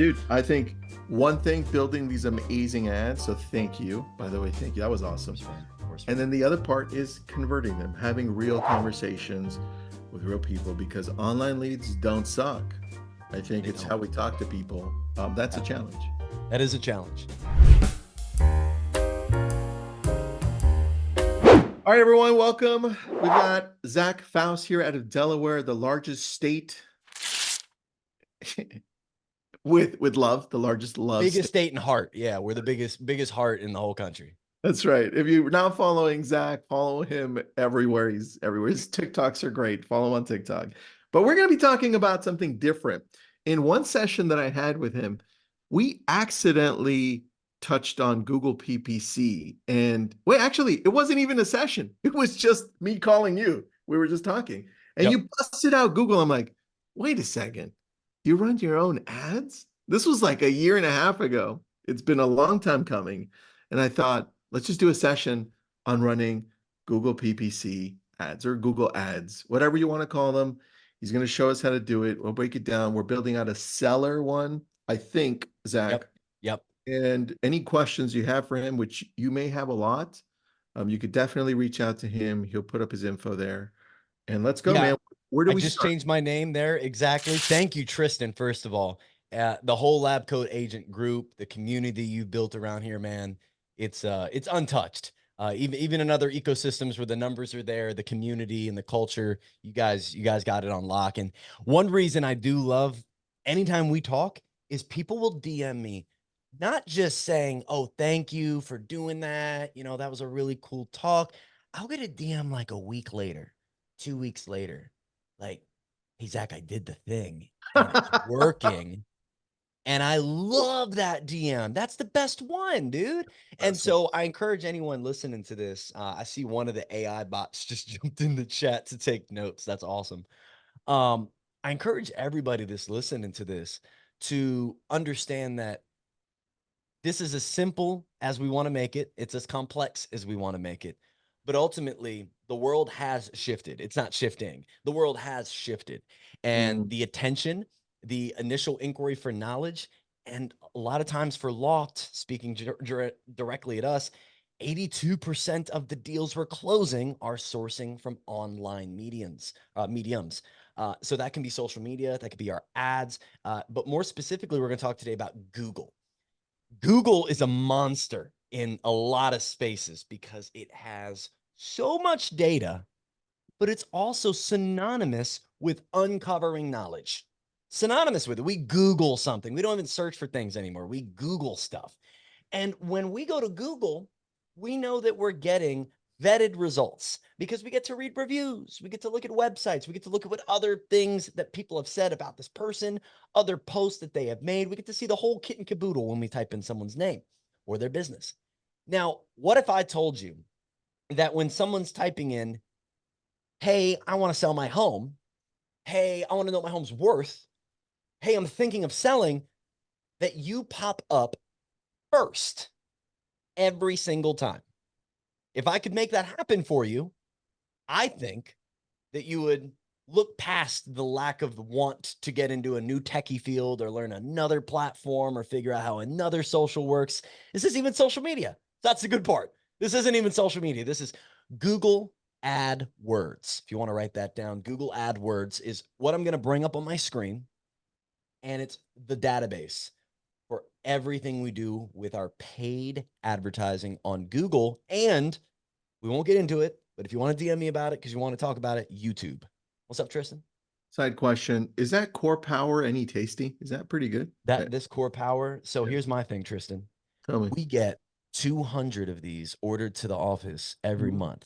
Dude, I think one thing, building these amazing ads. So thank you, by the way, thank you. That was awesome. And then the other part is converting them, having real conversations with real people, because online leads don't suck. I think it's how we talk to people. That's a challenge. That is a challenge. All right, everyone, welcome. We've got Zach Foust here out of Delaware, the largest state with love, the largest love. Biggest state in heart. Yeah, we're the biggest heart in the whole country. That's right. If you're not following Zach, follow him everywhere. He's everywhere. His TikToks are great. Follow him on TikTok. But we're going to be talking about something different. In one session that I had with him, we accidentally touched on Google PPC. And wait, actually, it wasn't even a session. It was just me calling you. We were just talking. And you busted out Google. I'm like, wait a second. You run your own ads? This was like a year and a half ago. It's been a long time coming. And I thought, let's just do a session on running Google PPC ads or Google ads, whatever you want to call them. He's going to show us how to do it. We'll break it down. We're building out a seller one, I think, Zach. Yep. And any questions you have for him, which you may have a lot, you could definitely reach out to him. He'll put up his info there. And let's go, man. Where do we just changed my name there. Exactly. Thank you, Tristan, first of all. The whole LabCoat agent group, the community you built around here, man, it's untouched. Even in other ecosystems where the numbers are there, the community and the culture, you guys got it on lock. And one reason I do love anytime we talk is people will DM me, not just saying, oh, thank you for doing that. You know, that was a really cool talk. I'll get a DM like a week later, 2 weeks later, like, hey, Zach, I did the thing and it's working. And I love that DM. That's the best one, dude. And so I encourage anyone listening to this. I see one of the AI bots just jumped in the chat to take notes. That's awesome. I encourage everybody that's listening to this to understand that this is as simple as we want to make it. It's as complex as we want to make it. But ultimately, the world has shifted. It's not shifting. The world has shifted. And the attention, the initial inquiry for knowledge, and a lot of times for Loft, speaking directly at us, 82% of the deals we're closing are sourcing from online mediums. So that can be social media, that could be our ads. But more specifically, we're going to talk today about Google. Google is a monster in a lot of spaces because it has so much data, but it's also synonymous with uncovering knowledge. Synonymous with it. We Google something. We don't even search for things anymore. We Google stuff. And when we go to Google, we know that we're getting vetted results because we get to read reviews. We get to look at websites. We get to look at what other things that people have said about this person, other posts that they have made. We get to see the whole kit and caboodle when we type in someone's name or their business. Now, what if I told you that when someone's typing in, hey, I want to sell my home. Hey, I want to know what my home's worth. Hey, I'm thinking of selling, that you pop up first every single time. If I could make that happen for you, I think that you would look past the lack of want to get into a new techie field or learn another platform or figure out how another social works. This isn't even social media. That's the good part. This isn't even social media. This is Google AdWords. If you want to write that down, Google AdWords is what I'm going to bring up on my screen. And it's the database for everything we do with our paid advertising on Google. And we won't get into it, but if you want to DM me about it because you want to talk about it, YouTube. What's up, Tristan? Side question. Is that Core Power any tasty? Is that pretty good? This Core Power. So here's my thing, Tristan. Tell me. We get 200 of these ordered to the office every month.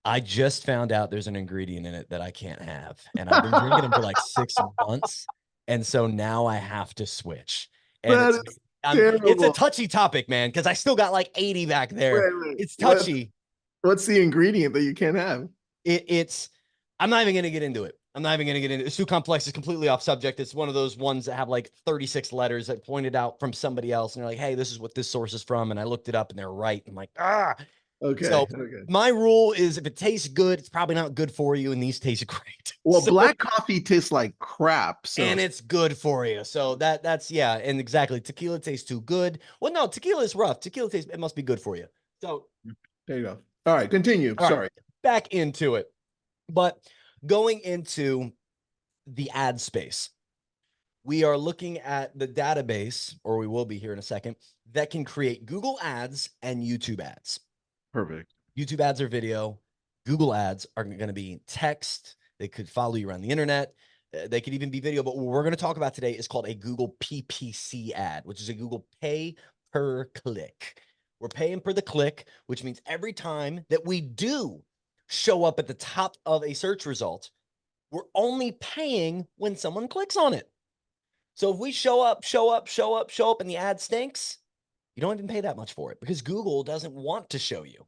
I just found out there's an ingredient in it that I can't have. And I've been drinking them for like 6 months. And so now I have to switch. And it's a touchy topic, man, because I still got like 80 back there. Wait. It's touchy. What's the ingredient that you can't have? I'm not even going to get into it. It's too complex. It's completely off subject. It's one of those ones that have like 36 letters that pointed out from somebody else. And they're like, hey, this is what this source is from. And I looked it up and they're right. I'm like, Okay. So my rule is if it tastes good, it's probably not good for you. And these taste great. Well, black coffee tastes like crap. So And it's good for you. So that's yeah, and exactly. Tequila tastes too good. Well, no, tequila is rough. Tequila tastes, it must be good for you. So there you go. All right, continue. all right, Sorry. back into it. But going into the ad space, we are looking at the database, or we will be here in a second, that can create Google ads and YouTube ads. Perfect. YouTube ads are video. Google ads are going to be text. They could follow you around the internet. They could even be video. But what we're going to talk about today is called a Google PPC ad, which is a Google pay per click. We're paying per the click, which means every time that we do show up at the top of a search result, we're only paying when someone clicks on it. So if we show up, and the ad stinks, you don't even pay that much for it because Google doesn't want to show you.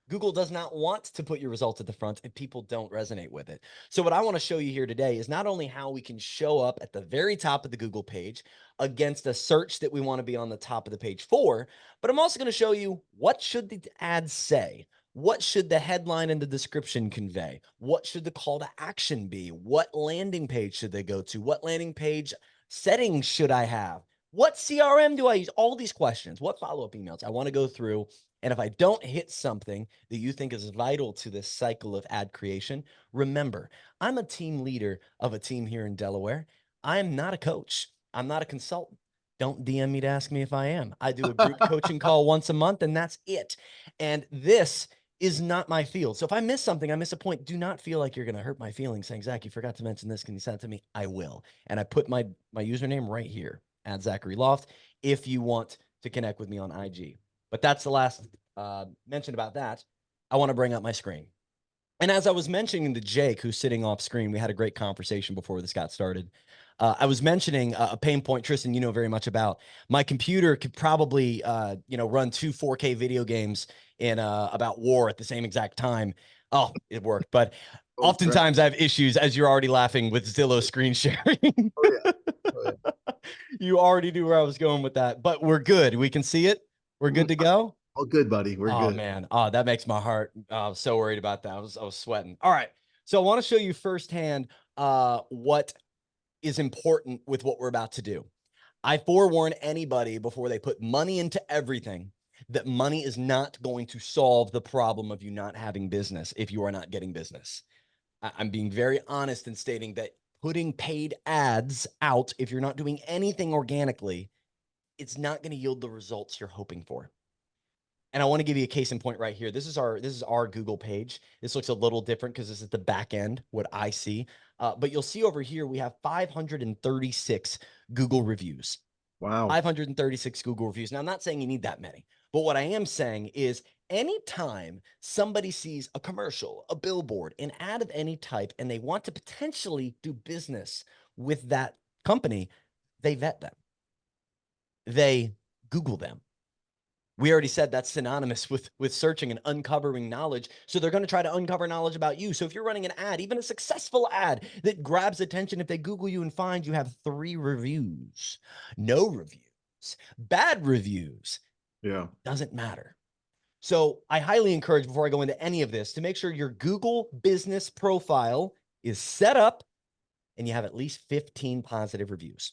Google does not want to put your results at the front if people don't resonate with it. So what I want to show you here today is not only how we can show up at the very top of the Google page against a search that we want to be on the top of the page for, but I'm also going to show you what should the ads say? What should the headline and the description convey? What should the call to action be? What landing page should they go to? What landing page settings should I have? What CRM do I use? All these questions. What follow-up emails? I want to go through. And if I don't hit something that you think is vital to this cycle of ad creation, remember, I'm a team leader of a team here in Delaware. I am not a coach. I'm not a consultant. Don't DM me to ask me if I am. I do a group coaching call once a month, and that's it. And this is not my field. So if I miss something, I miss a point, do not feel like you're going to hurt my feelings saying, Zach, you forgot to mention this. Can you send it to me? I will. And I put my username right here at Zachary Loft if you want to connect with me on IG. But that's the last mention about that. I want to bring up my screen. And as I was mentioning to Jake, who's sitting off screen, we had a great conversation before this got started. I was mentioning a pain point, Tristan, you know very much about. My computer could probably, run two 4K video games in about war at the same exact time. Oh, it worked. But Oh, crap. oftentimes I have issues, as you're already laughing, with Zillow screen sharing. Oh, yeah. Oh, yeah. You already knew where I was going with that, but we're good. We can see it. We're good to go. All good, buddy. We're Oh good. man. Oh, that makes my heart. I was so worried about that. I was sweating. All right. So I want to show you firsthand what is important with what we're about to do. I forewarn anybody before they put money into everything that money is not going to solve the problem of you not having business if you are not getting business. I'm being very honest in stating that putting paid ads out, if you're not doing anything organically, it's not going to yield the results you're hoping for. And I want to give you a case in point right here. This is our Google page. This looks a little different because this is the back end, what I see. But you'll see over here, we have 536 Google reviews. Wow. 536 Google reviews. Now, I'm not saying you need that many, but what I am saying is anytime somebody sees a commercial, a billboard, an ad of any type, and they want to potentially do business with that company, they vet them. They Google them. We already said that's synonymous with searching and uncovering knowledge. So they're going to try to uncover knowledge about you. So if you're running an ad, even a successful ad that grabs attention, if they Google you and find you have 3 reviews, no reviews, bad reviews, Yeah. doesn't matter. So I highly encourage, before I go into any of this, to make sure your Google business profile is set up and you have at least 15 positive reviews.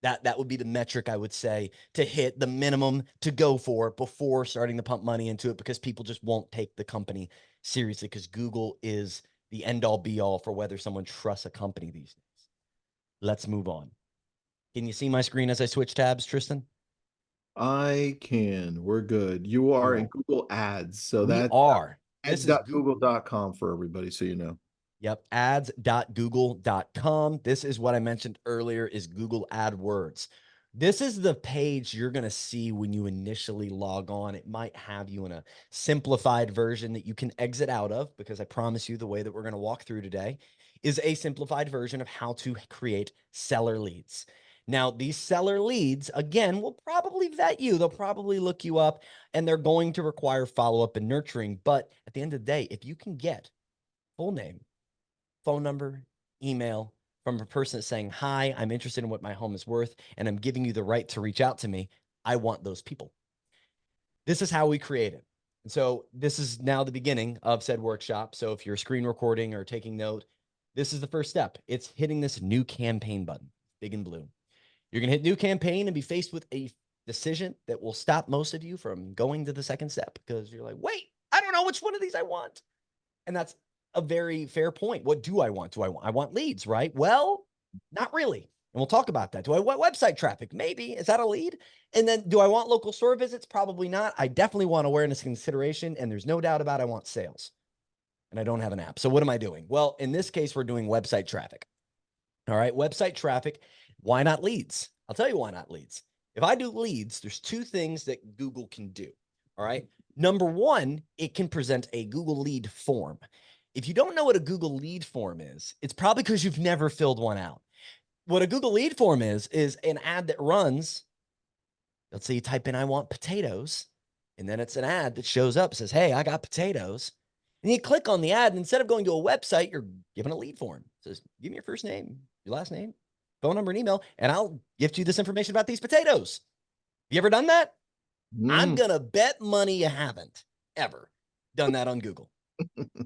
That would be the metric I would say to hit, the minimum to go for before starting to pump money into it, because people just won't take the company seriously, because Google is the end all be all for whether someone trusts a company these days. Let's move on. Can you see my screen as I switch tabs, Tristan? I can. We're good. You are in Cool. Google Ads. So We that's are. This is ads.google.com for everybody, so you know. Yep, ads.google.com. This is what I mentioned earlier, is Google AdWords. This is the page you're going to see when you initially log on. It might have you in a simplified version that you can exit out of, because I promise you the way that we're going to walk through today is a simplified version of how to create seller leads. Now, these seller leads, again, will probably vet you. They'll probably look you up, and they're going to require follow-up and nurturing. But at the end of the day, if you can get full name, phone number, email from a person saying, hi, I'm interested in what my home is worth, and I'm giving you the right to reach out to me, I want those people. This is how we create it. And so this is now the beginning of said workshop. So if you're screen recording or taking note, This is the first step. It's hitting this new campaign button, big and blue. You're going to hit new campaign and be faced with a decision that will stop most of you from going to the second step because you're like, wait, I don't know which one of these I want. And that's a very fair point. What do I want? I want leads, right? Well, not really. And we'll talk about that. Do I want website traffic? Maybe. Is that a lead? And then do I want local store visits? Probably not. I definitely want awareness consideration. And there's no doubt about it, I want sales. And I don't have an app. So what am I doing? Well, in this case, we're doing website traffic. All right. Website traffic. Why not leads? I'll tell you why not leads. If I do leads, there's two things that Google can do. All right. Number one, it can present a Google lead form. If you don't know what a Google lead form is, it's probably because you've never filled one out. What a Google lead form is an ad that runs. Let's say you type in, I want potatoes. And then it's an ad that shows up, says, hey, I got potatoes. And you click on the ad, and instead of going to a website, you're given a lead form. It says, give me your first name, your last name, phone number, and email, and I'll gift you this information about these potatoes. Have you ever done that? I'm going to bet money you haven't ever done that on Google.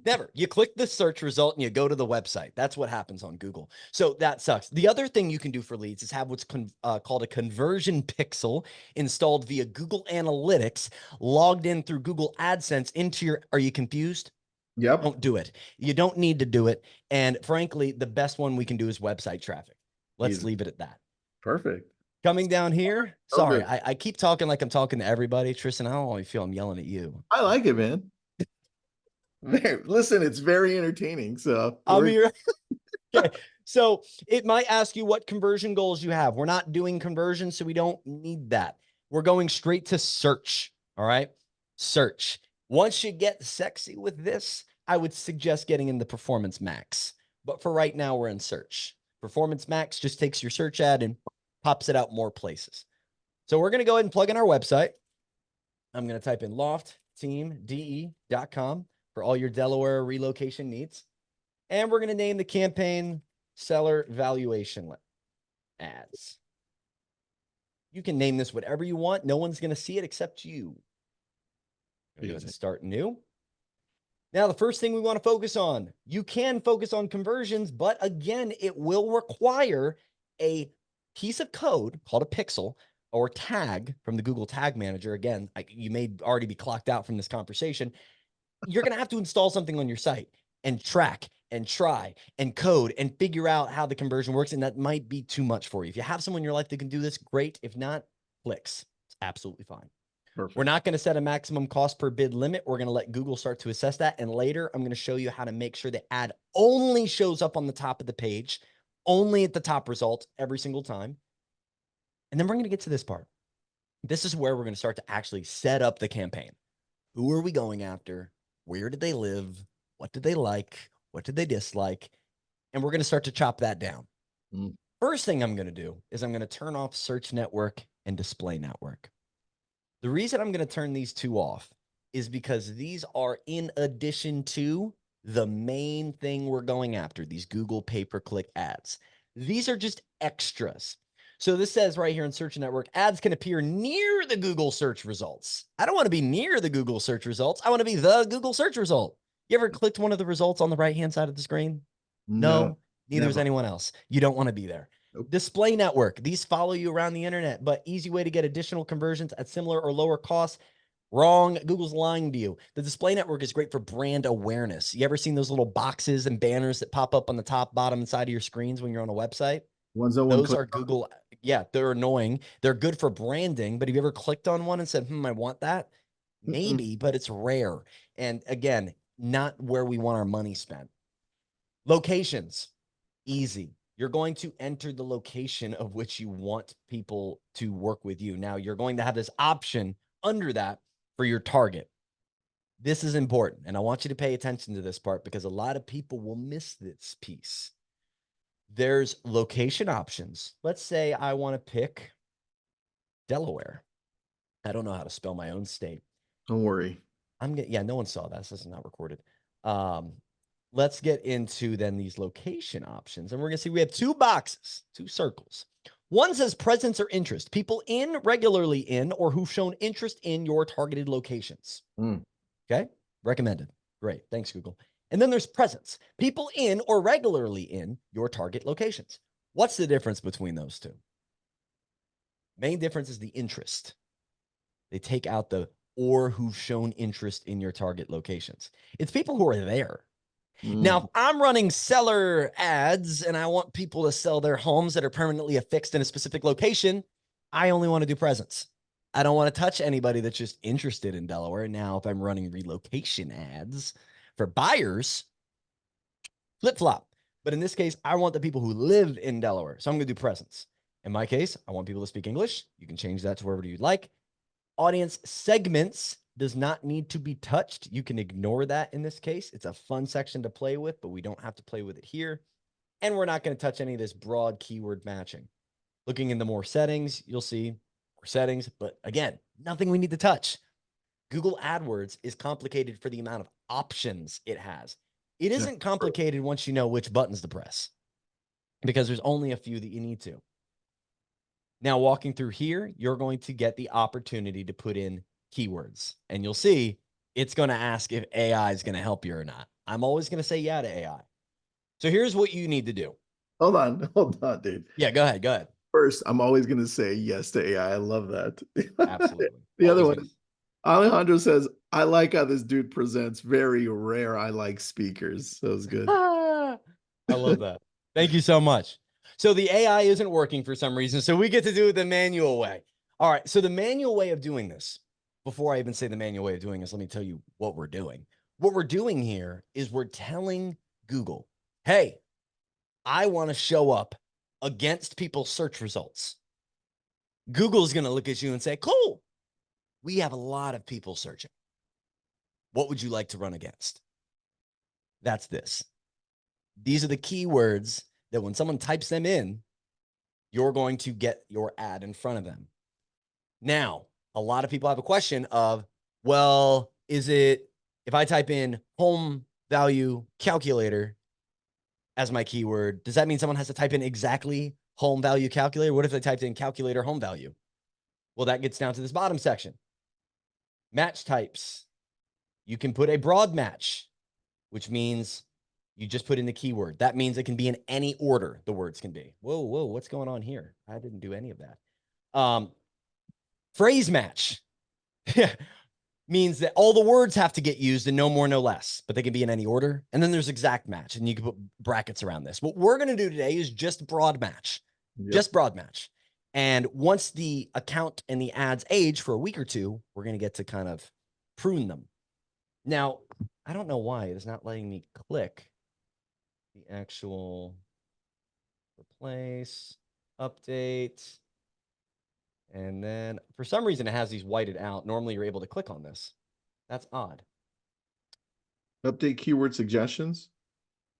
Never. You click the search result and you go to the website. That's what happens on Google. So that sucks. The other thing you can do for leads is have what's called a conversion pixel installed via Google Analytics, logged in through Google AdSense into your, are you confused? Yep. Don't do it. You don't need to do it. And frankly, the best one we can do is website traffic. Let's leave it at that. Perfect. Coming down here. Sorry, Okay. I keep talking like I'm talking to everybody. Tristan, I don't always feel I'm yelling at you. I like it, man. Listen, it's very entertaining. So I'm here. Okay. So it might ask you what conversion goals you have. We're not doing conversion, so we don't need that. We're going straight to search. All right. Search. Once you get sexy with this, I would suggest getting in the Performance Max. But for right now, we're in search. Performance Max just takes your search ad and pops it out more places. So we're going to go ahead and plug in our website. I'm going to type in loftteamde.com for all your Delaware relocation needs. And we're going to name the campaign Seller Valuation Ads. You can name this whatever you want. No one's going to see it except you. Go ahead and start new. Now, the first thing we want to focus on, you can focus on conversions, but again, it will require a piece of code called a pixel or tag from the Google Tag Manager. Again, you may already be clocked out from this conversation. You're going to have to install something on your site and track and try and code and figure out how the conversion works. And that might be too much for you. If you have someone in your life that can do this, great. If not, clicks. It's absolutely fine. Perfect. We're not going to set a maximum cost per bid limit. We're going to let Google start to assess that. And later, I'm going to show you how to make sure the ad only shows up on the top of the page, only at the top result every single time. And then we're going to get to this part. This is where we're going to start to actually set up the campaign. Who are we going after? Where did they live? What did they like? What did they dislike? And we're going to start to chop that down. First thing I'm going to do is I'm going to turn off Search Network and Display Network. The reason I'm going to turn these two off is because these are in addition to the main thing we're going after, these Google pay-per-click ads. These are just extras. So this says right here in Search Network, ads can appear near the Google search results. I don't want to be near the Google search results. I want to be the Google search result. You ever clicked one of the results on the right-hand side of the screen? No, neither is anyone else. You don't want to be there. Nope. Display Network. These follow you around the internet, but easy way to get additional conversions at similar or lower costs. Wrong. Google's lying to you. The Display Network is great for brand awareness. You ever seen those little boxes and banners that pop up on the top, bottom, and side of your screens when you're on a website? Those are Google. Yeah, they're annoying. They're good for branding, but have you ever clicked on one and said, I want that? Maybe, but it's rare. And again, not where we want our money spent. Locations. Easy. You're going to enter the location of which you want people to work with you. Now, you're going to have this option under that for your target. This is important, and I want you to pay attention to this part because a lot of people will miss this piece. There's location options. Let's say I want to pick Delaware. I don't know how to spell my own state. Don't worry. Yeah, no one saw that. This is not recorded. Let's get into then these location options. And we're going to see we have two boxes, two circles. One says presence or interest, people regularly in, or who've shown interest in your targeted locations. Okay. Recommended. Great. Thanks, Google. And then there's presence, people in or regularly in your target locations. What's the difference between those two? Main difference is the interest. They take out the or who've shown interest in your target locations. It's people who are there. Now, if I'm running seller ads and I want people to sell their homes that are permanently affixed in a specific location, I only want to do presence. I don't want to touch anybody that's just interested in Delaware. Now, if I'm running relocation ads for buyers, flip flop. But in this case, I want the people who live in Delaware. So I'm going to do presence. In my case, I want people to speak English. You can change that to wherever you'd like. Audience segments does not need to be touched. You can ignore that in this case. It's a fun section to play with, but we don't have to play with it here. And we're not going to touch any of this broad keyword matching. Looking into more settings, you'll see more settings, but again, nothing we need to touch. Google AdWords is complicated for the amount of options it has. It isn't complicated once you know which buttons to press, because there's only a few that you need to. Now, walking through here, you're going to get the opportunity to put in keywords, and you'll see it's going to ask if AI is going to help you or not. I'm always going to say yeah to AI. So here's what you need to do. Hold on, dude. Yeah, go ahead. First, I'm always going to say yes to AI. I love that. Absolutely. The other Always one, Alejandro says, I like how this dude presents. Very rare. I like speakers. That was good. I love that. Thank you so much. So the AI isn't working for some reason, so we get to do it the manual way. All right, so the manual way of doing this, before I even say the manual way of doing this, let me tell you what we're doing. What we're doing here is we're telling Google, hey, I want to show up against people's search results. Google's going to look at you and say, cool, we have a lot of people searching. What would you like to run against? That's this. These are the keywords that when someone types them in, you're going to get your ad in front of them. Now, a lot of people have a question of, well, is it, if I type in home value calculator as my keyword, does that mean someone has to type in exactly home value calculator? What if they typed in calculator home value? Well, that gets down to this bottom section. Match types. You can put a broad match, which means you just put in the keyword. That means it can be in any order the words can be. Whoa, what's going on here? I didn't do any of that. Phrase match means that all the words have to get used and no more, no less, but they can be in any order. And then there's exact match, and you can put brackets around this. What we're going to do today is just broad match, just broad match. And once the account and the ads age for a week or two, we're going to get to kind of prune them. Now, I don't know why it is not letting me click the actual replace, update. And then for some reason, it has these whited out. Normally, you're able to click on this. That's odd. Update keyword suggestions.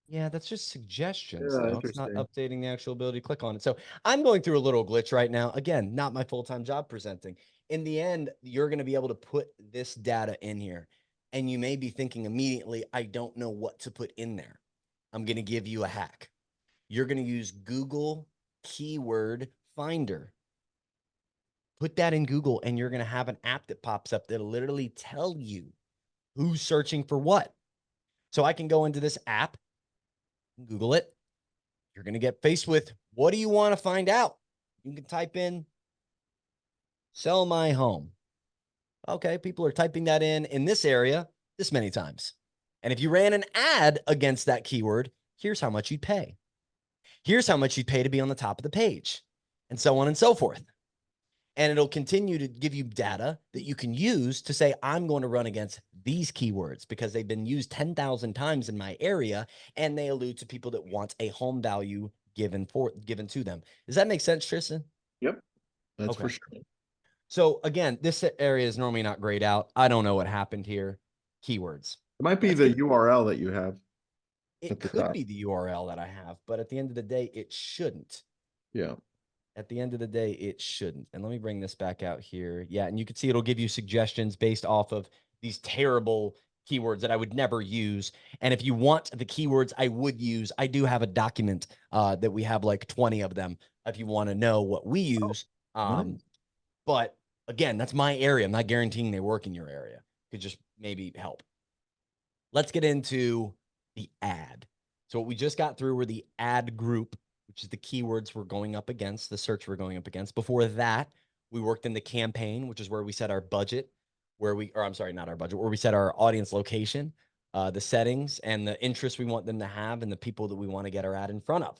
Yeah, that's just suggestions, Yeah, though. It's not updating the actual ability to click on it. So I'm going through a little glitch right now. Again, not my full-time job presenting. In the end, you're going to be able to put this data in here. And you may be thinking immediately, I don't know what to put in there. I'm going to give you a hack. You're going to use Google Keyword Finder. Put that in Google, and you're going to have an app that pops up that'll literally tell you who's searching for what. So I can go into this app, Google it. You're going to get faced with, what do you want to find out? You can type in, sell my home. Okay, people are typing that in this area this many times. And if you ran an ad against that keyword, here's how much you'd pay. Here's how much you'd pay to be on the top of the page, and so on and so forth. And it'll continue to give you data that you can use to say, I'm going to run against these keywords because they've been used 10,000 times in my area, and they allude to people that want a home value given to them. Does that make sense, Tristan? Yep, that's for sure. So again, this area is normally not grayed out. I don't know what happened here. Keywords. It might be the URL that you have. It could be the URL that I have, but at the end of the day, it shouldn't. Yeah. At the end of the day, it shouldn't. And let me bring this back out here. Yeah, and you can see it'll give you suggestions based off of these terrible keywords that I would never use. And if you want the keywords I would use, I do have a document that we have like 20 of them if you want to know what we use. Nice. But again, that's my area. I'm not guaranteeing they work in your area. Could just maybe help. Let's get into the ad. So what we just got through were the ad group, which is the keywords we're going up against, the search we're going up against. Before that, we worked in the campaign, which is where we set our budget, or I'm sorry, not our budget, where we set our audience location, the settings and the interests we want them to have and the people that we want to get our ad in front of.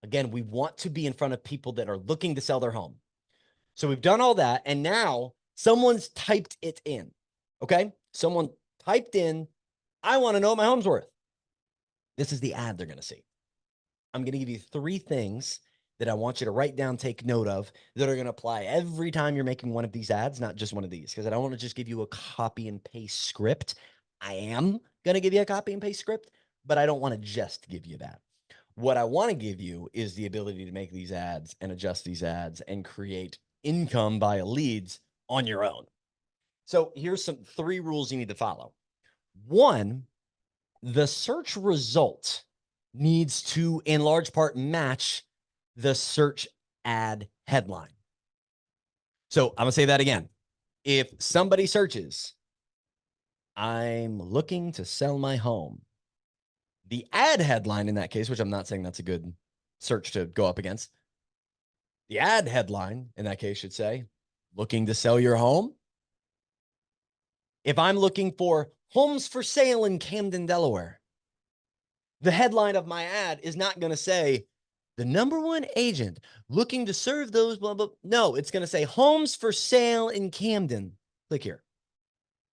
Again, we want to be in front of people that are looking to sell their home. So we've done all that, and now someone's typed it in, okay? Someone typed in, I want to know what my home's worth. This is the ad they're going to see. I'm going to give you 3 things that I want you to write down, take note of, that are going to apply every time you're making one of these ads, not just one of these, because I don't want to just give you a copy and paste script. I am going to give you a copy and paste script, but I don't want to just give you that. What I want to give you is the ability to make these ads and adjust these ads and create income via leads on your own. So here's some 3 rules you need to follow. 1, the search result needs to, in large part, match the search ad headline. So I'm going to say that again. If somebody searches, I'm looking to sell my home, the ad headline in that case, which I'm not saying that's a good search to go up against, the ad headline in that case should say, looking to sell your home. If I'm looking for homes for sale in Camden, Delaware, the headline of my ad is not going to say the #1 agent looking to serve those blah, blah. No, it's going to say homes for sale in Camden. Click here.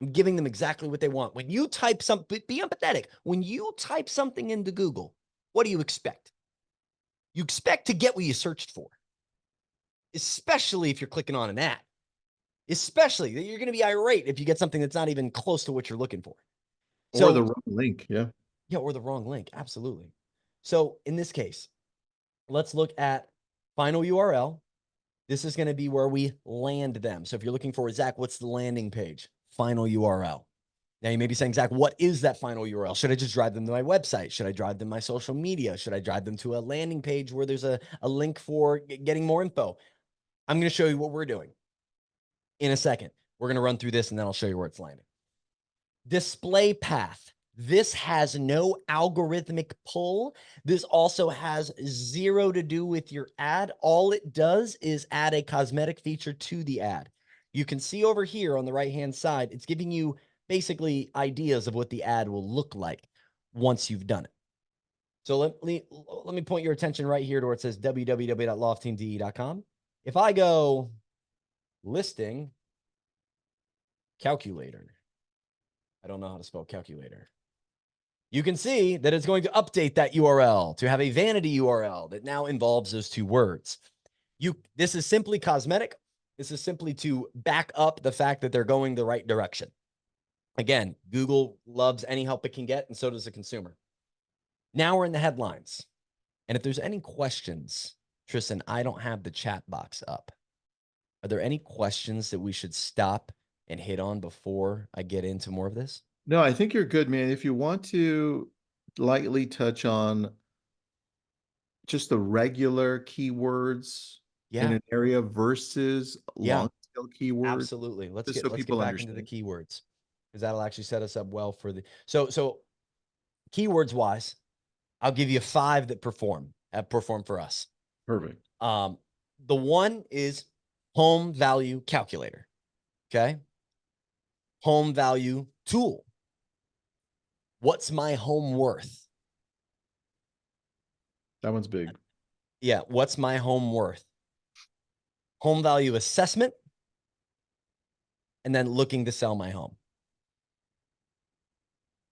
I'm giving them exactly what they want. When you type something, be empathetic. When you type something into Google, what do you expect? You expect to get what you searched for, especially if you're clicking on an ad. Especially, you're going to be irate if you get something that's not even close to what you're looking for. Or the wrong link. Yeah. Yeah, or the wrong link. Absolutely. So in this case, let's look at final URL. This is going to be where we land them. So if you're looking for, Zach, what's the landing page? Final URL. Now you may be saying, Zach, what is that final URL? Should I just drive them to my website? Should I drive them to my social media? Should I drive them to a landing page where there's a link for getting more info? I'm going to show you what we're doing in a second. We're going to run through this and then I'll show you where it's landing. Display path. This has no algorithmic pull. This also has 0 to do with your ad. All it does is add a cosmetic feature to the ad. You can see over here on the right-hand side, it's giving you basically ideas of what the ad will look like once you've done it. So let me point your attention right here to where it says www.loftteamde.com. If I go listing calculator, I don't know how to spell calculator. You can see that it's going to update that URL to have a vanity URL that now involves those 2 words. This is simply cosmetic. This is simply to back up the fact that they're going the right direction. Again, Google loves any help it can get, and so does the consumer. Now we're in the headlines. And if there's any questions, Tristan, I don't have the chat box up. Are there any questions that we should stop and hit on before I get into more of this? No, I think you're good, man. If you want to lightly touch on just the regular keywords in Yeah. an area versus Yeah. long tail keywords, Absolutely. Let's just get so people back into the understand. keywords because that'll actually set us up well for the so keywords wise, I'll give you 5 that have performed for us. Perfect. The one is home value calculator. Okay. Home value tool. What's my home worth? That one's big. Yeah. What's my home worth? Home value assessment. And then looking to sell my home.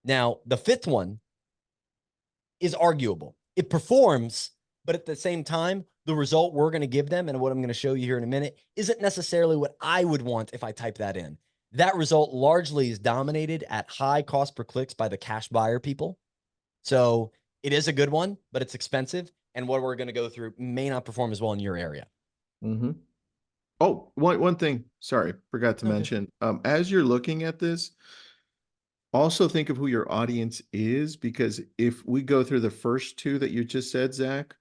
Now, the 5th one is arguable. It performs, but at the same time, the result we're going to give them and what I'm going to show you here in a minute isn't necessarily what I would want if I type that in. That result largely is dominated at high cost per clicks by the cash buyer people. So it is a good one, but it's expensive. And what we're going to go through may not perform as well in your area. Mm-hmm. Oh, one thing. Sorry, forgot to mention. As you're looking at this, also think of who your audience is, because if we go through the first 2 that you just said, Zach,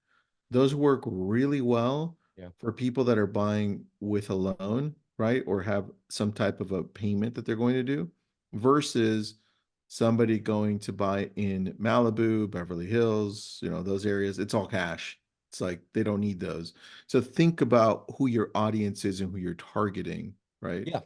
those work really well for people that are buying with a loan, right? Or have some type of a payment that they're going to do versus somebody going to buy in Malibu, Beverly Hills, those areas, it's all cash. It's like they don't need those. So think about who your audience is and who you're targeting, right? Yeah.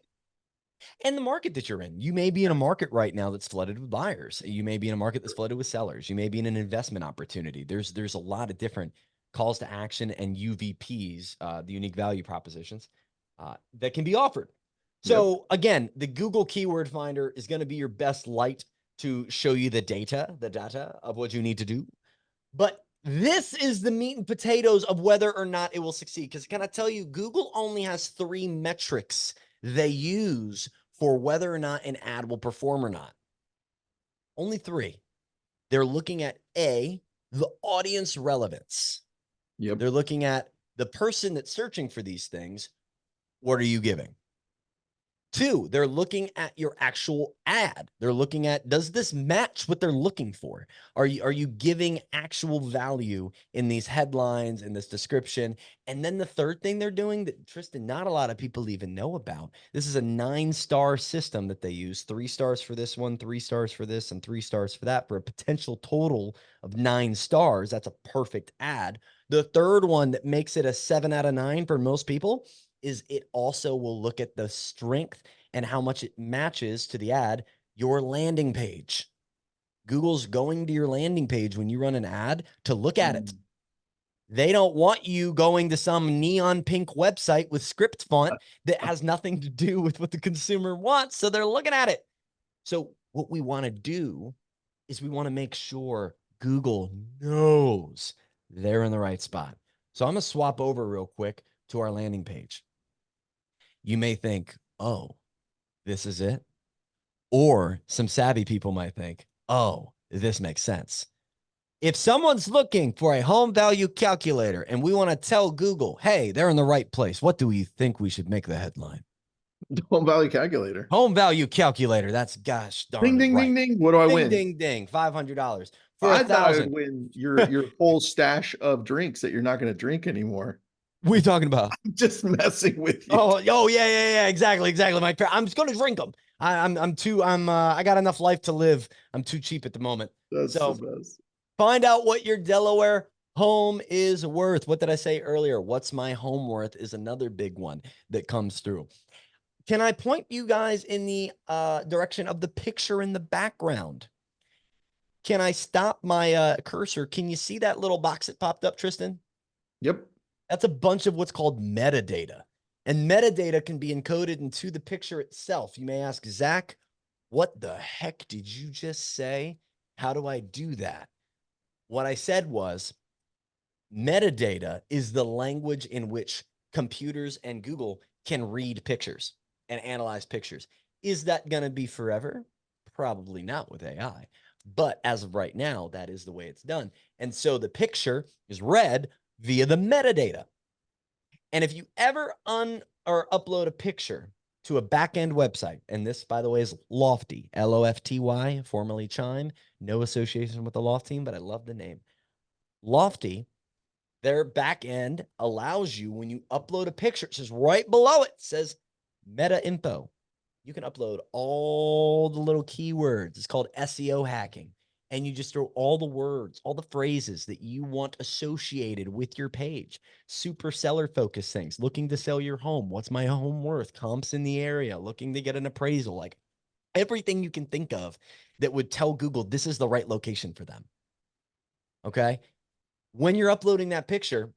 And the market that you're in. You may be in a market right now that's flooded with buyers. You may be in a market that's flooded with sellers. You may be in an investment opportunity. There's a lot of different calls to action and UVPs, the unique value propositions, that can be offered. Yep. So again, the Google Keyword Finder is going to be your best light to show you the data of what you need to do. But this is the meat and potatoes of whether or not it will succeed. Because can I tell you, Google only has 3 metrics they use for whether or not an ad will perform or not. Only 3. They're looking at A, the audience relevance. Yep. They're looking at the person that's searching for these things. What are you giving? 2, they're looking at your actual ad. They're looking at, does this match what they're looking for? Are you giving actual value in these headlines, in this description? And then the third thing they're doing that, Tristan, not a lot of people even know about. This is a 9-star system that they use. 3 stars for this one, 3 stars for this, and 3 stars for that, for a potential total of 9 stars. That's a perfect ad. The third one that makes it a 7 out of 9 for most people is it also will look at the strength and how much it matches to the ad, your landing page. Google's going to your landing page when you run an ad to look at it. They don't want you going to some neon pink website with script font that has nothing to do with what the consumer wants. So they're looking at it. So what we want to do is we want to make sure Google knows they're in the right spot. So I'm going to swap over real quick to our landing page. You may think, oh, this is it. Or some savvy people might think, oh, this makes sense. If someone's looking for a home value calculator and we want to tell Google, hey, they're in the right place, what do we think we should make the headline? Home value calculator. Home value calculator. That's gosh Ding, darn ding, ding, right. ding. What do I Ding, win? ding, ding. $500 for I thought I would 1,000. win your whole stash of drinks that you're not going to drink anymore. What are you talking about? I'm just messing with you. Oh, yeah, exactly. Mike, I'm just gonna drink them. I got enough life to live. I'm too cheap at the moment. That's the So best. find out what your Delaware home is worth. What did I say earlier? What's my home worth is another big one that comes through. Can I point you guys in the direction of the picture in the background? Can I stop my cursor? Can you see that little box that popped up, Tristan? Yep. That's a bunch of what's called metadata. And metadata can be encoded into the picture itself. You may ask, Zach, what the heck did you just say? How do I do that? What I said was metadata is the language in which computers and Google can read pictures and analyze pictures. Is that going to be forever? Probably not with AI. But as of right now, that is the way it's done. And so the picture is read via the metadata. And if you ever or upload a picture to a back-end website, and this, by the way, is Lofty, Lofty, formerly Chime, no association with the Loft team, but I love the name. Lofty, their back-end allows you, when you upload a picture, it says right below it says meta info. You can upload all the little keywords. It's called SEO hacking. And you just throw all the words, all the phrases that you want associated with your page. Super seller focused things, looking to sell your home. What's my home worth? Comps in the area, looking to get an appraisal, like everything you can think of that would tell Google this is the right location for them. Okay. When you're uploading that picture,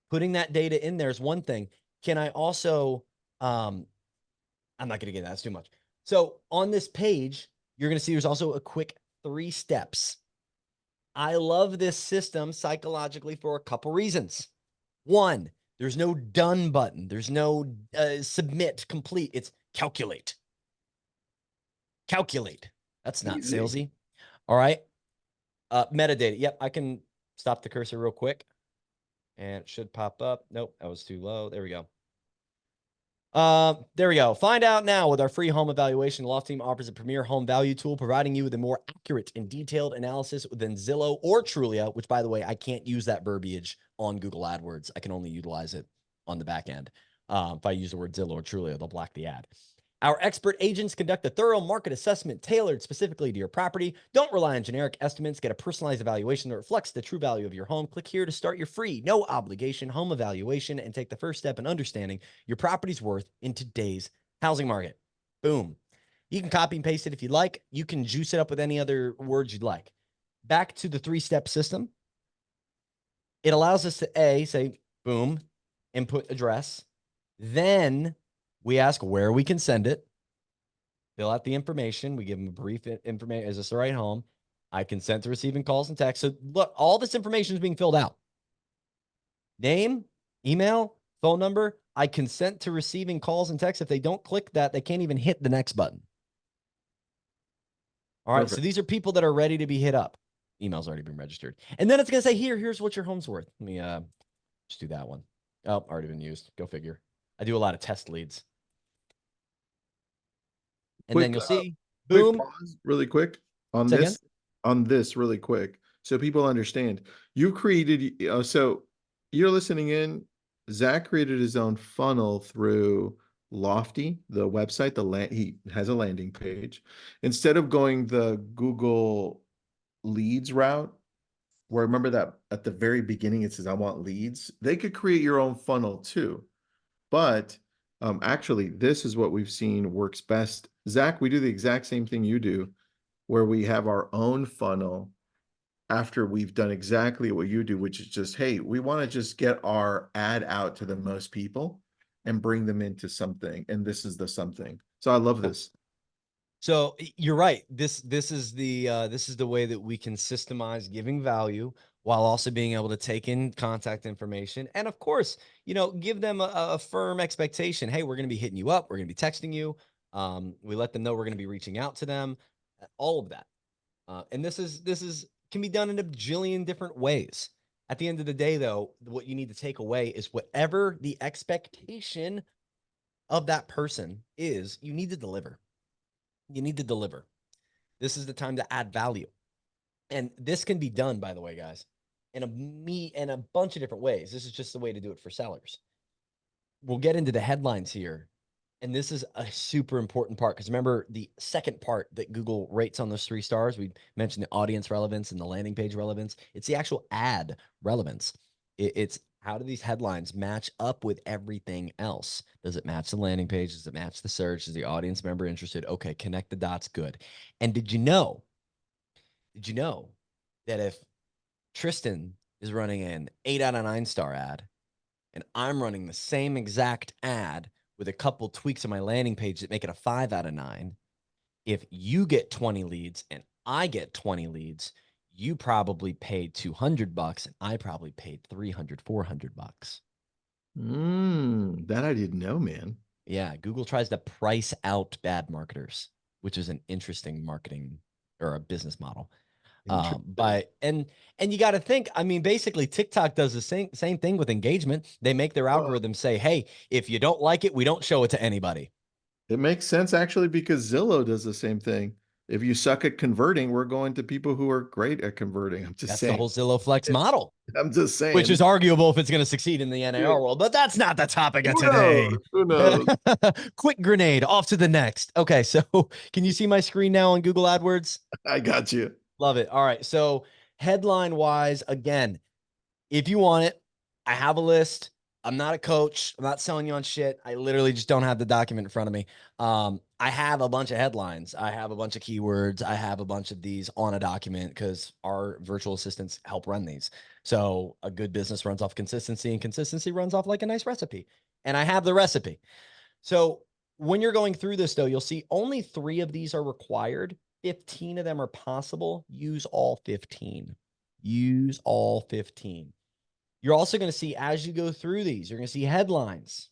putting that data in there is one thing. Can I also, I'm not going to get that. That's too much. So on this page, you're going to see there's also a quick 3 steps. I love this system psychologically for a couple reasons. 1, there's no done button. There's no submit, complete. It's calculate. Calculate. That's not Easy. salesy. All right. Metadata. Yep. I can stop the cursor real quick and it should pop up. Nope. That was too low. There we go. There we go. Find out now with our free home evaluation. Loft Team offers a premier home value tool, providing you with a more accurate and detailed analysis than Zillow or Trulia, which, by the way, I can't use that verbiage on Google AdWords. I can only utilize it on the back end. If I use the word Zillow or Trulia, they'll block the ad. Our expert agents conduct a thorough market assessment tailored specifically to your property. Don't rely on generic estimates. Get a personalized evaluation that reflects the true value of your home. Click here to start your free, no obligation home evaluation and take the first step in understanding your property's worth in today's housing market. Boom. You can copy and paste it if you like. You can juice it up with any other words you'd like. Back to the three-step system. It allows us to say, boom, input address. Then we ask where we can send it. Fill out the information. We give them a brief information. Is this the right home? I consent to receiving calls and texts. So look, all this information is being filled out. Name, email, phone number. I consent to receiving calls and texts. If they don't click that, they can't even hit the next button. All right. Perfect. So these are people that are ready to be hit up. Email's already been registered. And then it's going to say, here's what your home's worth. Let me just do that one. Oh, already been used. Go figure. I do a lot of test leads. And then you'll see, Quick boom. pause, really quick on Say this. again? On this, really quick, so people understand. You created. So you're listening in. Zach created his own funnel through Lofty, the website. He has a landing page. Instead of going the Google Leads route, where remember that at the very beginning it says I want leads. They could create your own funnel too. But actually, this is what we've seen works best. Zach, we do the exact same thing you do, where we have our own funnel after we've done exactly what you do, which is just, hey, we want to just get our ad out to the most people and bring them into something. And this is the something. So I love this. So you're right. This is the way that we can systemize giving value while also being able to take in contact information. And of course, give them a firm expectation. Hey, we're going to be hitting you up. We're going to be texting you. We let them know we're going to be reaching out to them, all of that. And this can be done in a bajillion different ways. At the end of the day, though, what you need to take away is whatever the expectation of that person is, you need to deliver. You need to deliver. This is the time to add value. And this can be done, by the way, guys, in a bunch of different ways. This is just the way to do it for sellers. We'll get into the headlines here. And this is a super important part because remember the second part that Google rates on those 3 stars, we mentioned the audience relevance and the landing page relevance. It's the actual ad relevance. It's how do these headlines match up with everything else? Does it match the landing page? Does it match the search? Is the audience member interested? Okay, connect the dots, good. And did you know that if Tristan is running an 8 out of 9 star ad and I'm running the same exact ad with a couple tweaks on my landing page that make it a 5 out of 9, if you get 20 leads and I get 20 leads, you probably paid $200 and I probably paid $300, $400. That I didn't know, man. Yeah, Google tries to price out bad marketers, which is an interesting marketing or a business model. But and you got to think, I mean, basically TikTok does the same thing with engagement. They make their algorithm say, hey, if you don't like it, we don't show it to anybody. It makes sense actually because Zillow does the same thing. If you suck at converting, we're going to people who are great at converting. I'm just That's the saying. whole Zillow Flex model, I'm just which saying. is arguable if it's going to succeed in the NAR world, but that's not the topic of Who today. knows? Who knows? Quick grenade, off to the next. Okay, so can you see my screen now on Google AdWords? I got you. Love it. All right, so headline wise, again, if you want it, I have a list. I'm not a coach. I'm not selling you on shit. I literally just don't have the document in front of me. I have a bunch of headlines. I have a bunch of keywords. I have a bunch of these on a document because our virtual assistants help run these. So a good business runs off consistency and consistency runs off like a nice recipe. And I have the recipe. So when you're going through this though, you'll see only 3 of these are required. 15 of them are possible. Use all 15. Use all 15. You're also going to see as you go through these, you're going to see headlines.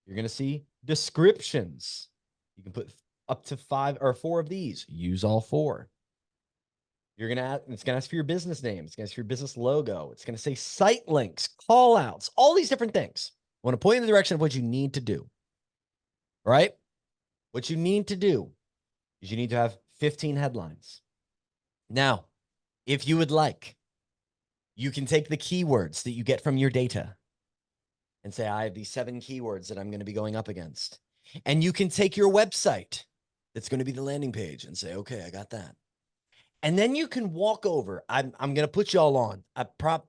You're going to see descriptions. You can put up to 5 or 4 of these. Use all 4. You're going to it's going to ask for your business name. It's going to ask for your business logo. It's going to say site links, call outs, all these different things. I want to point in the direction of what you need to do. All right? What you need to do is you need to have 15 headlines. Now, if you would like, you can take the keywords that you get from your data and say, I have these 7 keywords that I'm going to be going up against. And you can take your website that's going to be the landing page and say, okay, I got that. And then you can walk over. I'm going to put y'all on.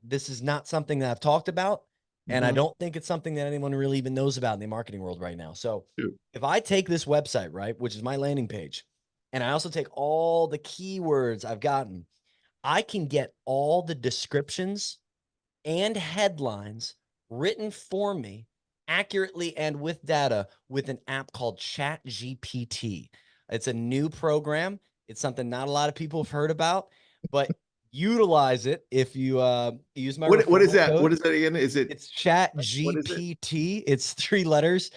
This is not something that I've talked about. And I Mhm. don't think it's something that anyone really even knows about in the marketing world right now. So Shoot. if I take this website, right, which is my landing page, and I also take all the keywords I've gotten, I can get all the descriptions and headlines written for me accurately and with data with an app called ChatGPT. It's a new program. It's something not a lot of people have heard about, but utilize it if you use my What is referral that? What code. is that again? Is it, It's what is it? ChatGPT. It's 3 letters.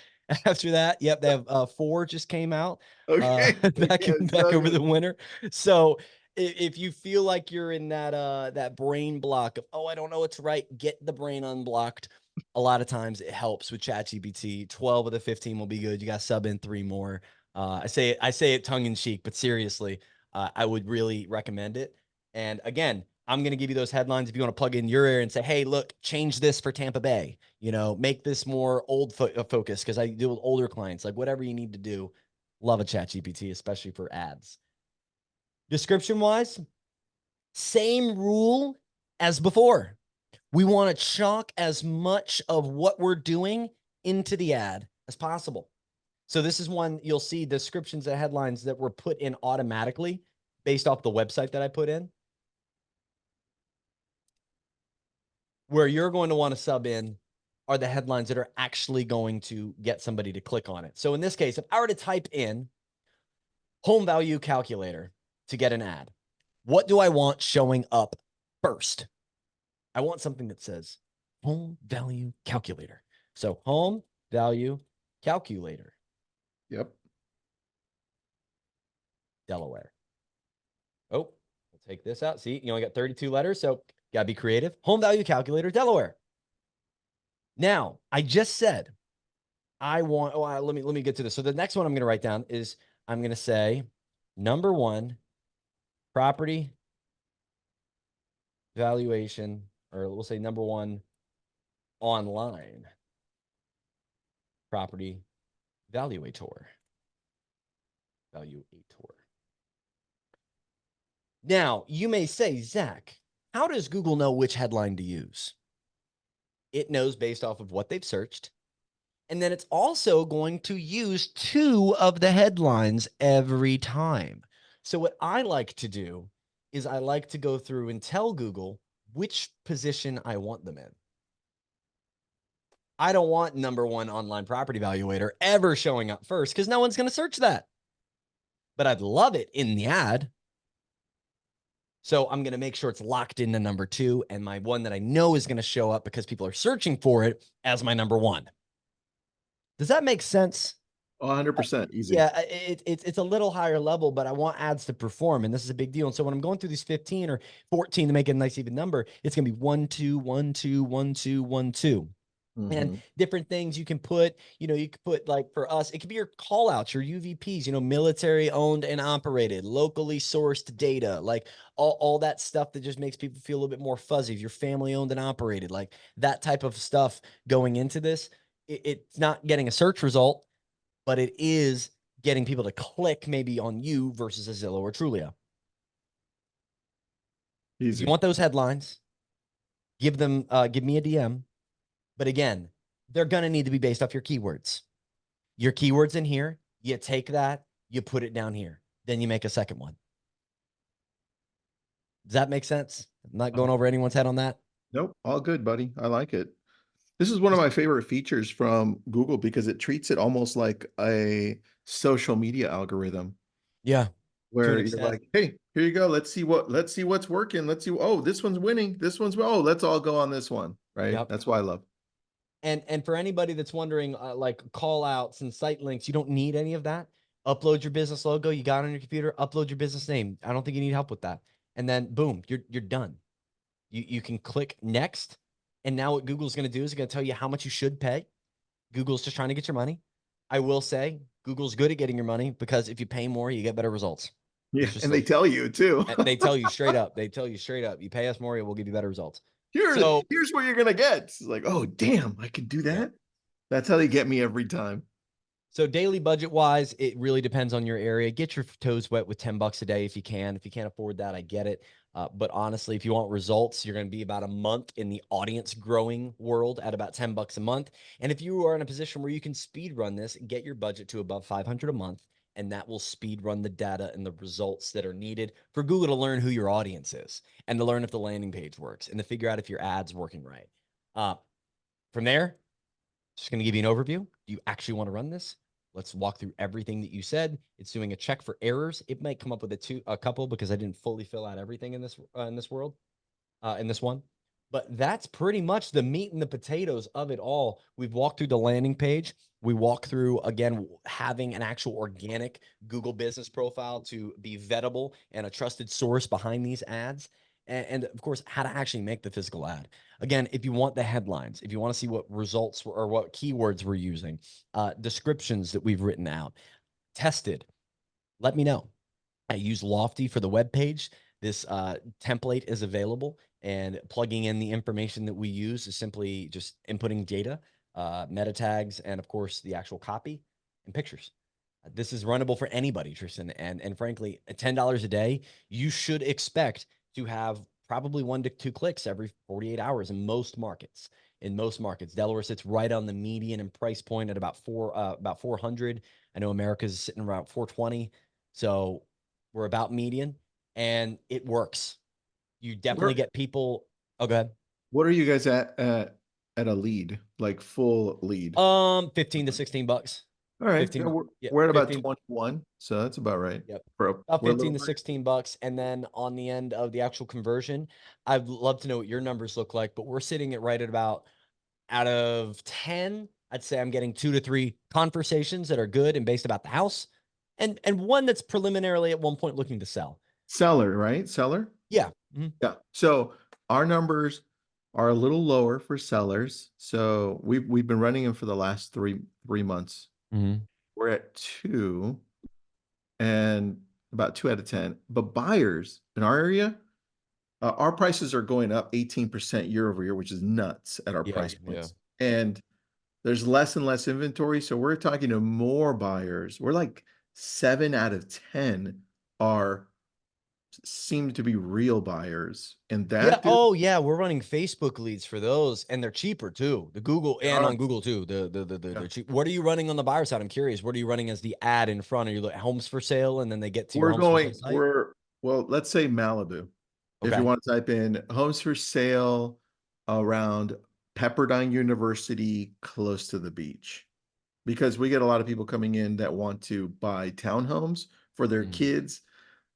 After that, yep, they have 4 just came out Okay. back Yeah, back so over the good. winter. So if you feel like you're in that brain block of, oh, I don't know what's right, get the brain unblocked. A lot of times it helps with ChatGPT. 12 of the 15 will be good. You got to sub in 3 more. I say it tongue in cheek, but seriously, I would really recommend it. And again, I'm going to give you those headlines if you want to plug in your area and say, hey, look, change this for Tampa Bay. Make this more old focus because I deal with older clients. Like whatever you need to do, love a ChatGPT, especially for ads. Description wise, same rule as before. We want to chalk as much of what we're doing into the ad as possible. So this is one you'll see descriptions and headlines that were put in automatically based off the website that I put in, where you're going to want to sub in are the headlines that are actually going to get somebody to click on it. So in this case, if I were to type in home value calculator to get an ad, what do I want showing up first? I want something that says home value calculator. So home value calculator, Yep. Delaware. Oh, we'll take this out. See, you only got 32 letters, so gotta be creative. Home value calculator, Delaware. Now, I just said I want. Oh, let me get to this. So the next one I'm going to write down is I'm going to say number 1 property valuation, or we'll say number 1 online property valuator. Valuator. Now, you may say, Zach, how does Google know which headline to use? It knows based off of what they've searched. And then it's also going to use 2 of the headlines every time. So what I like to do is I like to go through and tell Google which position I want them in. I don't want number 1 online property valuator ever showing up first because no one's going to search that. But I'd love it in the ad. So I'm going to make sure it's locked into number 2 and my one that I know is going to show up because people are searching for it as my number 1. Does that make sense? 100% easy. Yeah, it's a little higher level, but I want ads to perform, and this is a big deal. And so when I'm going through these 15 or 14 to make it a nice even number, it's going to be 1 2 1 2 1 2 1 2. And Mhm. different things you can put, you could put, like, for us, it could be your call outs, your UVPs, military owned and operated, locally sourced data, like all that stuff that just makes people feel a little bit more fuzzy. If you're family owned and operated, like that type of stuff going into this, it's not getting a search result, but it is getting people to click maybe on you versus a Zillow or Trulia. If you Easy. want those headlines, give me a DM. But again, they're going to need to be based off your keywords. Your keywords in here, you take that, you put it down here. Then you make a second one. Does that make sense? I'm not going over anyone's head on that. Nope, all good, buddy. I like it. This is one of my favorite features from Google because it treats it almost like a social media algorithm Yeah, to an where you're extent. like, hey, here you go. Let's see what's working. Let's see. Oh, this one's winning. This one's, oh, let's all go on this one. Right. Yep. That's why I love. And for anybody that's wondering, like call outs and site links, you don't need any of that. Upload your business logo. You got it on your computer. Upload your business name. I don't think you need help with that. And then boom, you're done. You can click next. And now what Google's going to do is going to tell you how much you should pay. Google's just trying to get your money. I will say Google's good at getting your money because if you pay more, you get better results. Yeah. It's just And they tell you too. they tell you straight up. They tell you straight up. You pay us more, we'll give you better results. So Here's what you're gonna get. It's like, oh damn, I can do yeah. that. That's how they get me every time. So daily budget wise, it really depends on your area. Get your toes wet with $10 a day if you can. If you can't afford that, I get it. But honestly, if you want results, you're going to be about a month in the audience growing world at about $10 a month. And if you are in a position where you can speed run this, get your budget to above 500 a month, and that will speed run the data and the results that are needed for Google to learn who your audience is and to learn if the landing page works and to figure out if your ad's working right. From there, just going to give you an overview. Do you actually want to run this? Let's walk through everything that you said. It's doing a check for errors. It might come up with a couple because I didn't fully fill out everything in this world, in this one. But that's pretty much the meat and the potatoes of it all. We've walked through the landing page. We walk through, again, having an actual organic Google business profile to be vettable and a trusted source behind these ads. And of course, how to actually make the physical ad. Again, if you want the headlines, if you want to see what results or what keywords we're using, descriptions that we've written out, tested, let me know. I use Lofty for the web page. This template is available, and plugging in the information that we use is simply just inputting data, meta tags, and of course the actual copy and pictures. This is runnable for anybody, Tristan. And frankly, at $10 a day, you should expect to have probably 1 to 2 clicks every 48 hours in most markets. In most markets, Delaware sits right on the median and price point at about 400. I know America's sitting around 420. So we're about median, and it works. You definitely Where, get people. Oh, go ahead. what are you guys at a lead, like full lead? 15 to $16. All right. Yeah, 15. Yeah, we're at about 15. 21, so that's about right. Yep. About We're a 15 little to higher. $16. And then on the end of the actual conversion, I'd love to know what your numbers look like, but we're sitting at right at about, out of 10, I'd say I'm getting 2 to 3 conversations that are good and based about the house, and one that's preliminarily at one point looking to sell. Seller, right? Seller? Yeah. Mhm. Yeah. So our numbers are a little lower for sellers. So we've been running them for the last three months. Mhm. We're at 2 and about 2 out of 10. But buyers in our area, our prices are going up 18% year over year, which is nuts at our Yeah. price Yeah. points. And there's less and less inventory. So we're talking to more buyers. We're like 7 out of 10 are seem to be real buyers. And Yeah. that, dude, Oh, yeah. We're running Facebook leads for those, and they're cheaper too. The Google they and are. on Google too. Yeah. They're cheap. What are you running on the buyer side? I'm curious. What are you running as the ad in front? Are you like homes for sale, and then they get to your homes for sale site? Well, let's say Malibu. If you Okay. want to type in homes for sale around Pepperdine University, close to the beach, because we get a lot of people coming in that want to buy townhomes for their Mhm. kids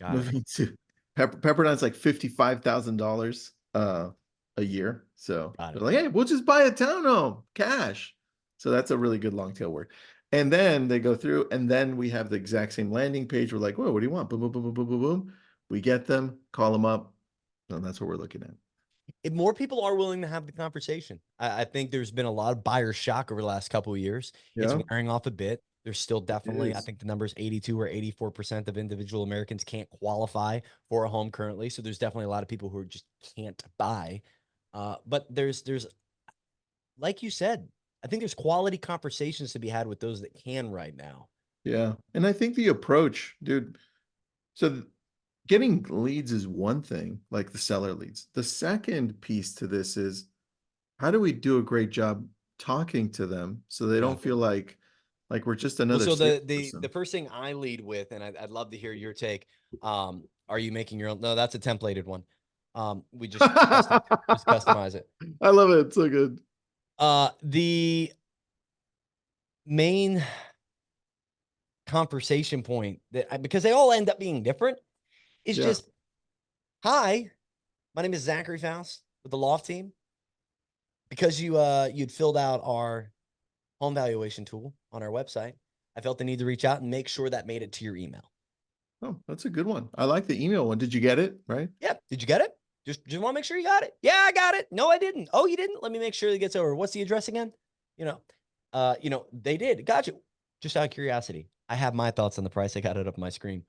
Got it. moving to Pepperdine's like $55,000 a year. So Got they're it. like, hey, we'll just buy a townhome cash. So that's a really good long tail word. And then they go through, and then we have the exact same landing page. We're like, whoa, what do you want? Boom, boom, boom, boom, boom, boom, boom. We get them, call them up, and that's what we're looking at. If more people are willing to have the conversation, I think there's been a lot of buyer shock over the last couple of years. It's Yeah, wearing off a bit. There's still it definitely, I is. think the number is 82 or 84% of individual Americans can't qualify for a home currently. So there's definitely a lot of people who just can't buy. But there's, like you said, I think there's quality conversations to be had with those that can right now. Yeah. And I think the approach, dude. So getting leads is one thing, like the seller leads. The second piece to this is how do we do a great job talking to them so they Yeah. don't feel like we're just Well, another so the salesperson? first thing I lead with, and I'd love to hear your take. Are you making your own? No, that's a templated one. We just customize it. I love it. It's so good. The main conversation point because they all end up being different is Yeah. just, hi, my name is Zachary Foust with the Loft team. Because you'd filled out our home valuation tool on our website, I felt the need to reach out and make sure that made it to your email. Oh, that's a good one. I like the email one. Did you get it? Right? Yep. Did you get it? Just want to make sure you got it. Yeah, I got it. No, I didn't. Oh, you didn't? Let me make sure it gets over. What's the address again? They did. Got you. Just out of curiosity. I have my thoughts on the price. I got it up on my screen.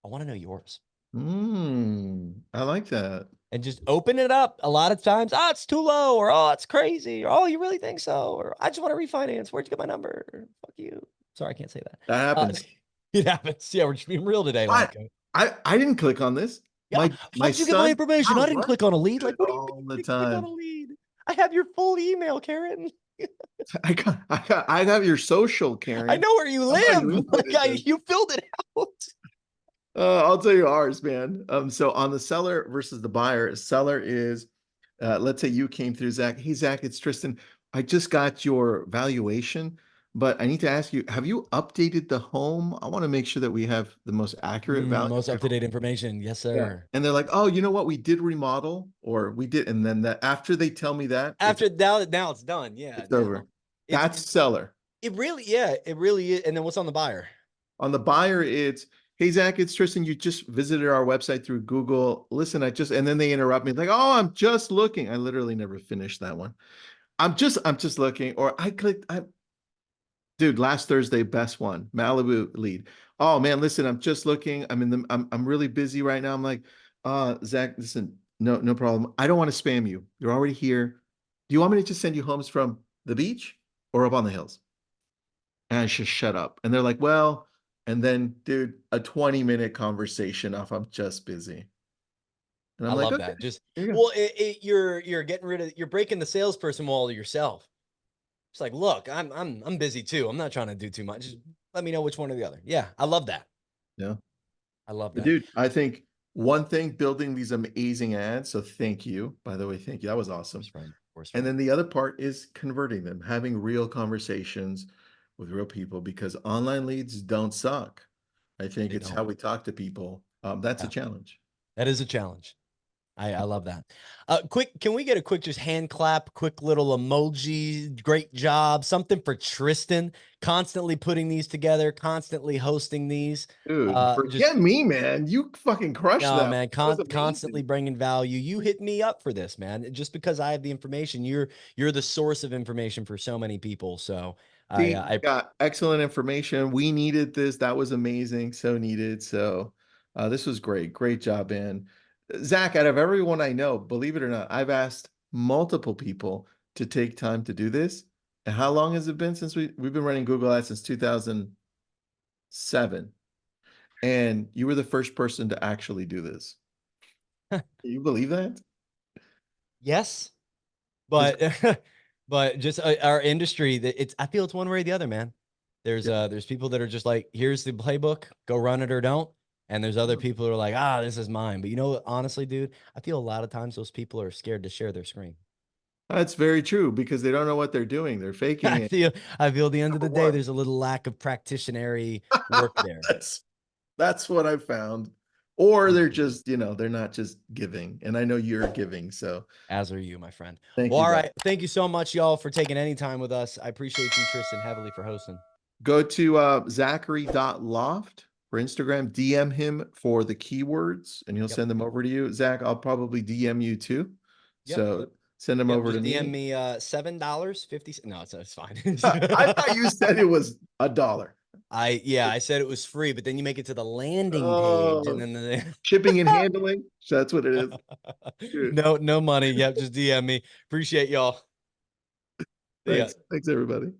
I want to know yours. I like that. And just open it up. A lot of times, oh, it's too low, or oh, it's crazy, or oh, you really think so, or I just want to refinance. Where'd you get my number? Fuck you. Sorry, I can't say that. That happens. It happens. Yeah, we're just being real today, I, LabCoat. I didn't click on this. Yeah. How My did you get my son, information? I didn't right, click on a lead. Like, what do you all the mean you click on a time. lead? I have your full email, Karen. I have your social, I Karen. know where you I'm not live. even Like, inputting this. you filled it out. I'll tell you ours, man. So on the seller versus the buyer, seller is, let's say you came through Zach. Hey, Zach, it's Tristan. I just got your valuation, but I need to ask you, have you updated the home? I want to make sure that we have the most accurate value of Most your home. up-to-date information. Yes, Yeah. sir. And they're like, oh, you know what? We did remodel or we did. And then that after they tell me that, After now it's done. Yeah. it's Now over. That's seller. it really, yeah, it really is. And then what's on the buyer? On the buyer, it's, hey, Zach, it's Tristan. You just visited our website through Google. Listen, and then they interrupt me like, oh, I'm just looking. I literally never finished that one. I'm just looking, or dude, last Thursday, best one, Malibu lead. Oh man, listen, I'm just looking. I'm really busy right now. I'm like, Zach, listen, no problem. I don't want to spam you. You're already here. Do you want me to just send you homes from the beach or up on the hills? And I just shut up. And they're like, well, and then, dude, a 20-minute conversation off. I'm just busy. And I I'm like, love okay, that. Just here you go. well, you're getting rid of you're breaking the salesperson wall yourself. It's like, look, I'm busy too. I'm not trying to do too much. Just let me know which one or the other. Yeah, I love that. Yeah. I love But that. dude, I think one thing building these amazing ads. So thank you. By the way, thank you. That was awesome. Force friend, force And friend. then the other part is converting them, having real conversations with real people because online leads don't suck. I think They it's don't. how we talk to people. That's a Yeah, challenge. that is a challenge. I love that. Can we get a quick just hand clap, quick little emoji, great job, something for Tristan, constantly putting these together, constantly hosting these. Dude, Just forget me, man. You fucking crushed no, that. man, That was constantly amazing. bringing value. You hit me up for this, man. Just because I have the information, you're the source of information for so many people. So See, I got excellent information. We needed this. That was amazing. So needed. So this was great. Great job, man. Zach, out of everyone I know, believe it or not, I've asked multiple people to take time to do this. And how long has it been since we've been running Google Ads since 2007? And you were the first person to actually do this. Can you believe that? yes, That's but but just our industry that I feel it's one way or the other, man. There's people that are just like, here's the playbook, go run it or don't. And there's other people who are like, this is mine. But you know what, honestly, dude, I feel a lot of times those people are scared to share their screen. that's very true because they don't know what they're doing. They're faking I it. feel I feel at the end of Number the day, one. there's a little lack of practitionary work there. That's that's what I found. Or they're 100%. just, they're not just giving. And I know you're giving. So As are you, my friend. thank Well, you, all Zach. right. Thank you so much, y'all, for taking any time with us. I appreciate you, Tristan, heavily for hosting. Go to Zachary.loft for Instagram. DM him for the keywords and he'll Yep. send them over to you. Zach, I'll probably DM you too. Yep. So send them Yep. over to Just DM me. me $7.50. No, it's fine. I thought you said it was $1. I said it was free, but then you make it to the landing page and Oh, then shipping and handling. So that's what it is. Good. no money. Yep, just DM me. Appreciate y'all. See ya. Thanks. Thanks, everybody.